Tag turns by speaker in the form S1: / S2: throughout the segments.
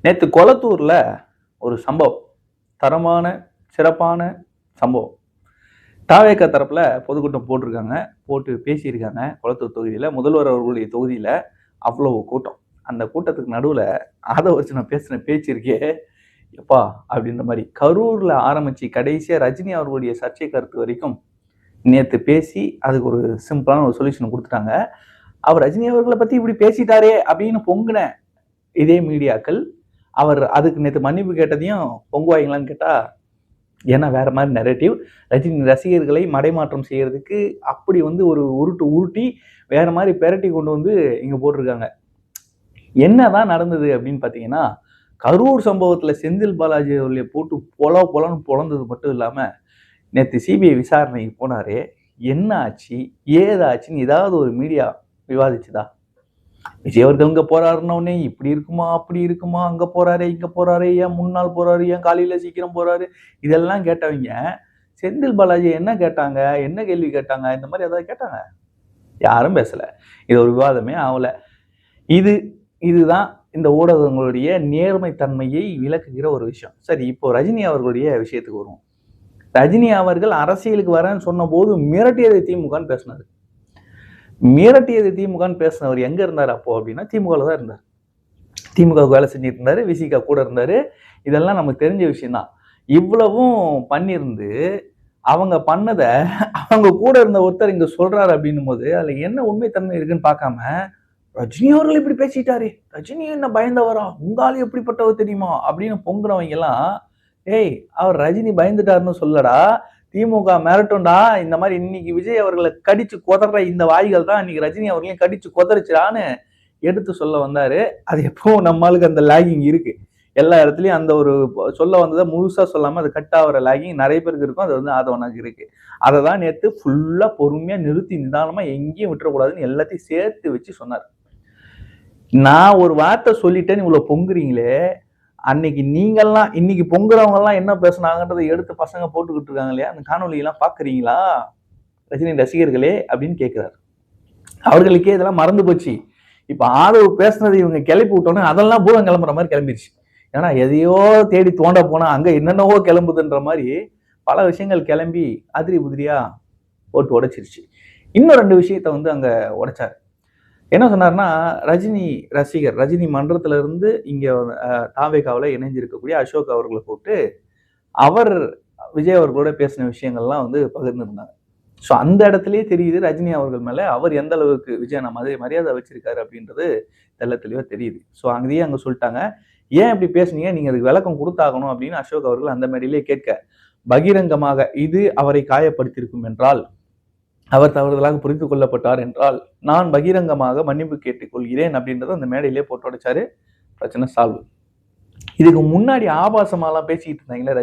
S1: நேத்து கொளத்தூர்ல ஒரு சம்பவம். தரமான, சிறப்பான சம்பவம். தாவேகா தரப்புல பொதுக்கூட்டம் போட்டிருக்காங்க. போட்டு பேசியிருக்காங்க. கொளத்தூர் தொகுதியில. முதல்வர் அவர்களுடைய தொகுதியில அவ்வளவு கூட்டம். அந்த கூட்டத்துக்கு நடுவுல ஆதவர்ஜுனா பேசின பேச்சு இருக்கே, எப்பா! அப்படின்ற மாரி. கரூர்ல ஆரம்பிச்சு கடைசியா ரஜினி அவர்களுடைய சர்ச்சை கருத்து வரைக்கும் நேத்து பேசி அதுக்கு ஒரு சிம்பிளான ஒரு சொல்யூஷன் குடுத்துட்டாங்க. அவர் ரஜினி அவர்கள பத்தி இப்படி பேசிட்டாரே அப்படின்னு பொங்குன இதே மீடியாக்கள், அவர் அதுக்கு நேத்து மன்னிப்பு கேட்டதையும் பொங்குவாய்ங்களான்னு கேட்டா, ஏன்னா வேற மாரி நரேட்டிவ். ரஜினி ரசிகர்களை மடைமாற்றம் செய்யறதுக்கு அப்படி வந்து ஒரு உருட்டு உருட்டி, வேற மாரி பெரட்டி கொண்டு வந்து இங்க போட்டிருக்காங்க. என்னதான் நடந்தது அப்படின்னு பார்த்தீங்கன்னா, கரூர் சம்பவத்துல செந்தில் பாலாஜி அவர்கள போட்டு பொலன்னு பொளந்தது மட்டும் இல்லாம, நேத்து சிபிஐ விசாரணைக்கு போனாரே, என்ன ஆச்சு? ஏதாச்சுன்னு ஏதாவது ஒரு மீடியா விவாதிச்சுதா? விஜய் அவர்கள் அங்க போறாருன்ன உடனே இப்படி இருக்குமா, அப்படி இருக்குமா, அங்க போறாரு, இங்க போறாரு, ஏன் முன்னாள் போறாரு, ஏன் காலையில சீக்கிரம் போறாரு, இதெல்லாம் கேட்டவங்க செந்தில் பாலாஜி என்ன கேட்டாங்க, என்ன கேள்வி கேட்டாங்க, இந்த மாதிரி ஏதாவது கேட்டாங்க? யாரும் பேசல. இது ஒரு விவாதமே ஆகல. இதுதான் இந்த ஊடகங்களுடைய நேர்மை தன்மையை விளக்குகிற ஒரு விஷயம். சரி, இப்போ ரஜினி அவர்களுடைய விஷயத்துக்கு வருவோம். ரஜினி அவர்கள் அரசியலுக்கு வரேன்னு சொன்ன போது மிரட்டியதை திமுகன்னு பேசினாரு. மிரட்டியது திமுகன்னு பேசினவர் எங்க இருந்தார் அப்போ அப்படின்னா திமுகல தான் இருந்தார். திமுகவுக்கு வேலை செஞ்சுட்டு இருந்தாரு. விசிகா கூட இருந்தாரு. இதெல்லாம் நமக்கு தெரிஞ்ச விஷயம் தான். இவ்வளவும் பண்ணியிருந்து அவங்க பண்ணத அவங்க கூட இருந்த ஒருத்தர் இங்க சொல்றாரு அப்படின்னும் போது அதுல என்ன உண்மைத்தன்மை இருக்குன்னு பார்க்காம, ரஜினி அவர்கள் இப்படி பேசிட்டாரே, ரஜினி என்ன பயந்தவரா, உங்க ஆளு எப்படிப்பட்டவர் தெரியுமா அப்படின்னு பொங்குறவங்க எல்லாம், ஏய் அவர் ரஜினி பயந்துட்டாருன்னு சொல்லடா, திமுக மிரட்டும்டா, இந்த மாதிரி இன்னைக்கு விஜய் அவர்களை கடிச்சு கொதற இந்த வாய்கள் தான் இன்னைக்கு ரஜினி அவர்களையும் கடிச்சு கொதறிச்சுடான்னு எடுத்து சொல்ல வந்தாரு. அது எப்பவும் நம்மளுக்கு அந்த லாகிங் இருக்கு. எல்லா இடத்துலயும் அந்த ஒரு சொல்ல வந்ததை முழுசா சொல்லாம அது கட் ஆகிற லாகிங் நிறைய பேருக்கு இருக்கும். அது வந்து ஆதவனுக்கு இருக்கு. அதை தான் நேத்து ஃபுல்லா பொறுமையா நிறுத்தி நிதானமா எங்கேயும் விட்டுறக்கூடாதுன்னு எல்லாத்தையும் சேர்த்து வச்சு சொன்னார். நான் ஒரு வார்த்தை சொல்லிட்டேன்னு இவ்வளவு பொங்குறீங்களே, அன்னைக்கு நீங்கெல்லாம் இன்னைக்கு பொங்குறவங்க எல்லாம் என்ன பேசுனாங்கன்றதை எடுத்து பசங்க போட்டுக்கிட்டு இருக்காங்க இல்லையா, அந்த காணொலி எல்லாம் பாக்குறீங்களா ரஜினி ரசிகர்களே அப்படின்னு கேட்கிறாரு. அவர்களுக்கே இதெல்லாம் மறந்து போச்சு. இப்ப ஆதவ் பேசுனது இவங்க கிளப்பி விட்டோன்னே அதெல்லாம் பூரம் கிளம்புற மாதிரி கிளம்பிடுச்சு. ஏன்னா எதையோ தேடி தோண்ட போனா அங்க என்னென்னவோ கிளம்புதுன்ற மாதிரி பல விஷயங்கள் கிளம்பி அதிரி புதிரியா போட்டு உடைச்சிருச்சு. இன்னும் 2 விஷயத்த வந்து அங்க உடைச்சாரு. என்ன சொன்னாருன்னா, ரஜினி ரசிகர், ரஜினி மன்றத்துல இருந்து இங்க தாவேகாவுல இணைஞ்சிருக்கக்கூடிய அசோக் அவர்களை கூப்பிட்டு அவர் விஜய் அவர்களோட பேசின விஷயங்கள்லாம் வந்து பகிர்ந்திருந்தாங்க. ஸோ அந்த இடத்துலயே தெரியுது ரஜினி அவர்கள் மேல அவர் எந்த அளவுக்கு விஜய் மரியாதை வச்சிருக்காரு அப்படின்றது தெள்ளத் தெளிவா தெரியுது. ஸோ அங்கேயே அங்க சொல்லிட்டாங்க. ஏன் இப்படி பேசுனீங்க? நீங்க அதுக்கு விளக்கம் கொடுத்தாகணும் அப்படின்னு அசோக் அவர்கள் அந்த மேடையிலே கேட்க, பகிரங்கமாக இது அவரை காயப்படுத்தியிருக்கும் என்றால், அவர் தவறுதலாக புரிந்து கொள்ளப்பட்டார் என்றால், நான் பகிரங்கமாக மன்னிப்பு கேட்டுக் கொள்கிறேன் அப்படின்றத அந்த மேடையிலே போட்டு உடைச்சாரு. பிரச்சனை சால்வ். இதுக்கு முன்னாடி ஆபாசமாலாம் பேசிட்டு இருந்தாங்களே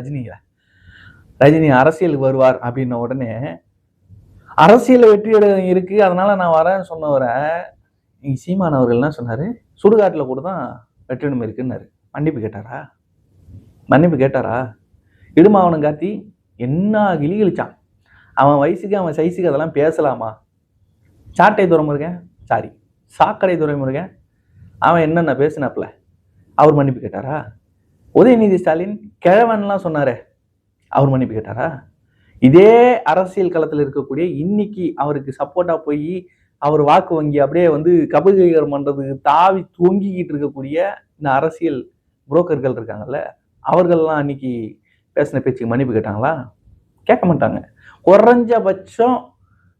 S1: ரஜினி அரசியலுக்கு வருவார் அப்படின்ன உடனே அரசியல் வெற்றி இருக்கு அதனால நான் வரேன்னு சொன்னவரை இங்க சீமான் அவர்கள் என்ன சொன்னாரு, சுடுகாட்டுல கூட தான் வெற்றிடம் இருக்குன்னாரு. மன்னிப்பு கேட்டாரா? இடுமாவனம் கார்த்தி என்ன கிளி கிழிச்சான். அவன் வயசுக்கு அவன் சைஸுக்கு அதெல்லாம் பேசலாமா? சாட்டை துறைமுருகன் சாரி சாக்கடை துறைமுருகன் அவன் என்னென்ன பேசினாப்ல அவர் மன்னிப்பு கேட்டாரா? உதயநிதி ஸ்டாலின் கிழவன்லாம் சொன்னாரே அவர் மன்னிப்பு கேட்டாரா? இதே அரசியல் களத்தில் இருக்கக்கூடிய இன்னைக்கு அவருக்கு சப்போர்ட்டா போய் அவர் வாக்கு வங்கி அப்படியே வந்து கபலீகரம் பண்றதுக்கு தாவி தூங்கிக்கிட்டு இருக்கக்கூடிய இந்த அரசியல் புரோக்கர்கள் இருக்காங்கல்ல, அவர்கள்லாம் அன்னைக்கு பேசின பேச்சுக்கு மன்னிப்பு கேட்டாங்களா? கேட்க மாட்டாங்க. குறைஞ்சபட்சம்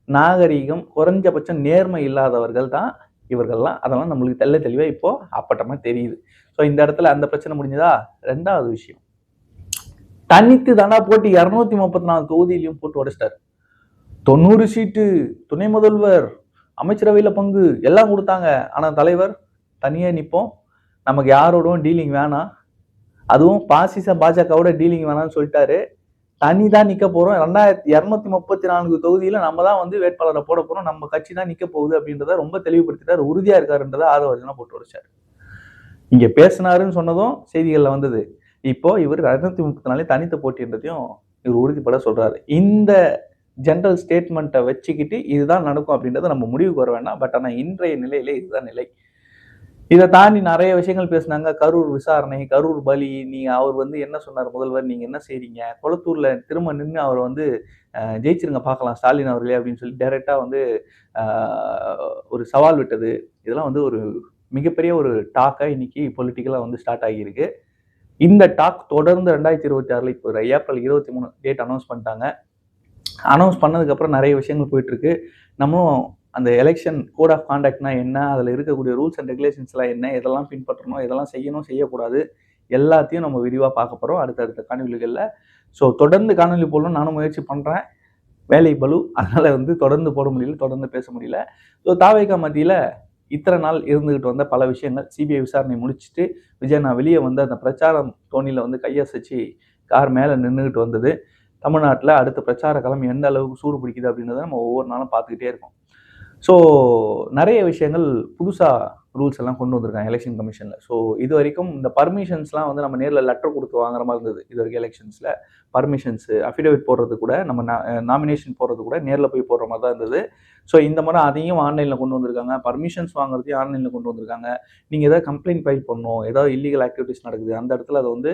S1: நாகரீகம், குறைஞ்சபட்சம் நேர்மை இல்லாதவர்கள் தான் இவர்கள்லாம். அதெல்லாம் நம்மளுக்கு தெள்ள தெளிவா இப்போ அப்பட்டமா தெரியுது. ஸோ இந்த இடத்துல அந்த பிரச்சனை முடிஞ்சதா? 2வது விஷயம், தனித்து தானா போட்டு 234 தொகுதியிலையும் போட்டு உடைச்சிட்டாரு. 90 சீட்டு, துணை முதல்வர், அமைச்சரவையில பங்கு எல்லாம் கொடுத்தாங்க. ஆனா தலைவர் தனியா நிப்போம், நமக்கு யாரோடும் டீலிங் வேணாம், அதுவும் பாசிச பாஜகவோட டீலிங் வேணாம்னு சொல்லிட்டாரு. தனிதான் நிக்க போறோம். 234 தொகுதியில நம்ம தான் வந்து வேட்பாளரை போட போறோம், நம்ம கட்சி தான் நிக்க போகுது அப்படின்றத ரொம்ப தெளிவுபடுத்திட்டாரு. உறுதியா இருக்காருன்றதை ஆதவர்ஜுனா போட்டு உடைச்சாரு. இங்க பேசினாருன்னு சொன்னதும் செய்திகள்ல வந்தது. இப்போ இவர் 234 தனித்து போட்டின்றதையும் இவர் உறுதிப்பட சொல்றாரு. இந்த ஜெனரல் ஸ்டேட்மெண்ட்டை வச்சுக்கிட்டு இதுதான் நடக்கும் அப்படின்றத நம்ம முடிவுக்கு வர வேண்டாம். பட் ஆனா இன்றைய நிலையில இதுதான் நிலை. இதை தாண்டி நிறைய விஷயங்கள் பேசினாங்க. கரூர் விசாரணை, கரூர் பலி, அவர் வந்து என்ன சொன்னார் முதல்வர், நீங்க என்ன செய்றீங்க? கொளத்தூர்ல திரும்ப நின்னு அவர் வந்து ஜெயிச்சிருங்க பார்க்கலாம் ஸ்டாலின் அவர்களே அப்படின்னு சொல்லி டைரக்ட்டா வந்து அ ஒரு சவால் விட்டது. இதெல்லாம் வந்து ஒரு மிகப்பெரிய ஒரு டாக்கா இன்னைக்கு பொலிட்டிக்கலா வந்து ஸ்டார்ட் ஆகியிருக்கு. இந்த டாக் தொடர்ந்து 2026ல இப்போ ஏப்ரல் 23 டேட் அனௌன்ஸ் பண்ணிட்டாங்க. அனௌன்ஸ் பண்ணதுக்கப்புறம் நிறைய விஷயங்கள் போயிட்டு இருக்கு. நம்மளும் அந்த எலெக்ஷன் கோட் ஆஃப் கான்டாக்ட்னா என்ன? அதில இருக்கக்கூடிய ரூல்ஸ் அண்ட் ரெகுலேஷன்ஸ்லாம் என்ன? எதெல்லாம் பின்பற்றணும்? எதெல்லாம் செய்யணும்? செய்யக்கூடாது? எல்லாத்தையும் நம்ம விரிவா பார்க்க போறோம் அடுத்தடுத்த காணொளிகள்ல. ஸோ தொடர்ந்து காணொளி போடணும்னு நானும் முயற்சி பண்றேன். வேலை பளு. அதனால வந்து தொடர்ந்து போட முடியல, தொடர்ந்து பேச முடியல. ஸோ தாவேகா மத்தியில இத்தனை நாள் இருந்துகிட்டு வந்த பல விஷயங்கள் சிபிஐ விசாரணை முடிச்சுட்டு விஜய் நான் வெளியே வந்து அந்த பிரச்சாரம் தோணியில வந்து கையசைச்சு கார் மேல நின்றுகிட்டு வந்தது. தமிழ்நாட்டில் அடுத்த பிரச்சார களம் எந்த அளவுக்கு சூடு பிடிக்குது அப்படின்றத நம்ம ஒவ்வொரு நாளும் பார்த்துக்கிட்டே இருக்கோம். ஸோ நிறைய விஷயங்கள் புதுசாக ரூல்ஸ் எல்லாம் கொண்டு வந்திருக்காங்க எலெக்ஷன் கமிஷனில். ஸோ இது வரைக்கும் இந்த பர்மிஷன்ஸ்லாம் வந்து நம்ம நேரில் லெட்டர் கொடுத்து வாங்குற மாதிரி இருந்தது. இது வரைக்கும் எலெக்ஷன்ஸில் பர்மிஷன்ஸு அஃபிடேவிட் போடுறது கூட நம்ம நாமினேஷன் போடுறது கூட நேரில் போய் போடுற மாதிரி தான் இருந்தது. ஸோ இந்த முறை அதையும் ஆன்லைனில் கொண்டு வந்திருக்காங்க. பர்மிஷன்ஸ் வாங்குறதையும் ஆன்லைனில் கொண்டு வந்திருக்காங்க. நீங்கள் ஏதாவது கம்ப்ளைண்ட் ஃபைல் பண்ணணும், ஏதாவது இல்லீகல் ஆக்டிவிட்டிஸ் நடக்குது, அந்த இடத்துல அதை வந்து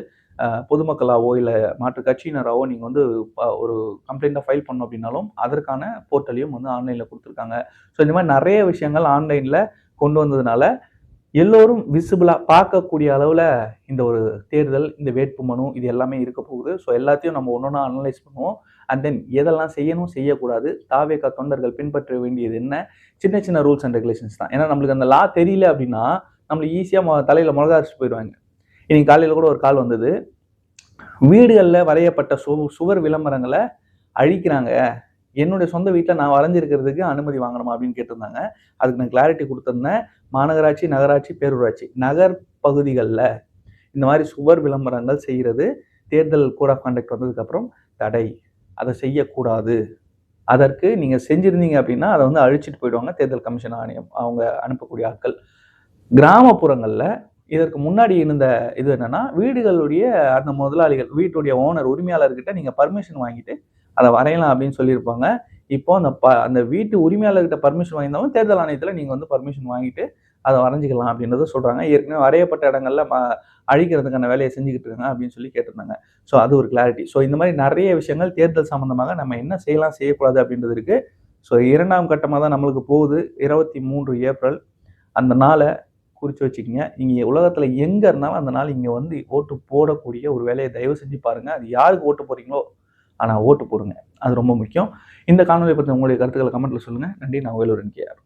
S1: பொதுமக்களாவோ இல்லை மாற்று கட்சியினராவோ நீங்கள் வந்து ஒரு கம்ப்ளைண்ட்டாக ஃபைல் பண்ணணும் அப்படின்னாலும் அதற்கான போர்ட்டலையும் வந்து ஆன்லைனில் கொடுத்துருக்காங்க. ஸோ இந்த மாதிரி நிறைய விஷயங்கள் ஆன்லைனில் கொண்டு வந்ததுனால எல்லோரும் விசிபிளாக பார்க்கக்கூடிய அளவில் இந்த ஒரு தேர்தல், இந்த வேட்புமனு இது எல்லாமே இருக்க போகுது. ஸோ எல்லாத்தையும் நம்ம ஒன்றொன்னா அனலைஸ் பண்ணுவோம். அண்ட் தென் எதெல்லாம் செய்யணும், செய்யக்கூடாது, தாவேகா தொண்டர்கள் பின்பற்ற வேண்டியது என்ன, சின்ன சின்ன ரூல்ஸ் அண்ட் ரெகுலேஷன்ஸ் தான். ஏன்னா நம்மளுக்கு அந்த லா தெரியல அப்படின்னா நம்மளுக்கு ஈஸியாக தலையில் மிளகா அரைச்சிட்டு போயிடுவாங்க. இன்னைக்கு காலையில் கூட ஒரு கால் வந்தது. வீடுகளில் வரையப்பட்ட சுவர் விளம்பரங்களை அழிக்கிறாங்க. என்னுடைய சொந்த வீட்டில் நான் வரைஞ்சிருக்கிறதுக்கு அனுமதி வாங்கணுமா அப்படின்னு கேட்டிருந்தாங்க. அதுக்கு நான் கிளாரிட்டி கொடுத்துருந்தேன். மாநகராட்சி, நகராட்சி, பேரூராட்சி, நகர் பகுதிகளில் இந்த மாதிரி சுவர் விளம்பரங்கள் செய்கிறது தேர்தல் கோட் ஆஃப் கான்டக்ட் வந்ததுக்கப்புறம் தடை. அதை செய்யக்கூடாது. அதற்கு நீங்கள் செஞ்சிருந்தீங்க அப்படின்னா அதை வந்து அழிச்சிட்டு போயிடுவாங்க தேர்தல் கமிஷன் ஆணையம் அவங்க அனுப்பக்கூடிய ஆட்கள். கிராமப்புறங்களில் இதற்கு முன்னாடி இருந்த இது என்னன்னா வீடுகளுடைய அந்த முதலாளிகள் வீட்டுடைய ஓனர் உரிமையாளர்கிட்ட நீங்கள் பர்மிஷன் வாங்கிட்டு அதை வரையலாம் அப்படின்னு சொல்லியிருப்பாங்க. இப்போ அந்த வீட்டு உரிமையாளர்கிட்ட பர்மிஷன் வாங்கியிருந்தாலும் தேர்தல் ஆணையத்தில் நீங்கள் வந்து பர்மிஷன் வாங்கிட்டு அதை வரைஞ்சிக்கலாம் அப்படின்றத சொல்கிறாங்க. ஏற்கனவே வரையப்பட்ட இடங்கள்ல அழிக்கிறதுக்கான வேலையை செஞ்சுக்கிட்டு இருக்காங்க அப்படின்னு சொல்லி கேட்டிருந்தாங்க. ஸோ அது ஒரு கிளாரிட்டி. ஸோ இந்த மாதிரி நிறைய விஷயங்கள் தேர்தல் சம்பந்தமாக நம்ம என்ன செய்யலாம் செய்யக்கூடாது அப்படின்றது இருக்கு. ஸோ 2ஆம் கட்டமாக தான் நம்மளுக்கு போகுது. 23 ஏப்ரல் அந்த நாளை குறித்து வச்சுக்கிங்க. நீங்கள் உலகத்தில் எங்கே இருந்தாலும் அந்த நாள் இங்கே வந்து ஓட்டு போடக்கூடிய ஒரு வேலையை தயவு செஞ்சு பாருங்கள். அது யாருக்கு ஓட்டு போகிறீங்களோ ஆனால் ஓட்டு போடுங்க. அது ரொம்ப முக்கியம். இந்த காணொலியை பற்றி உங்களுடைய கருத்துக்களை கமெண்ட்டில் சொல்லுங்கள். நன்றி. நான் வேலூரன் கேஆர்.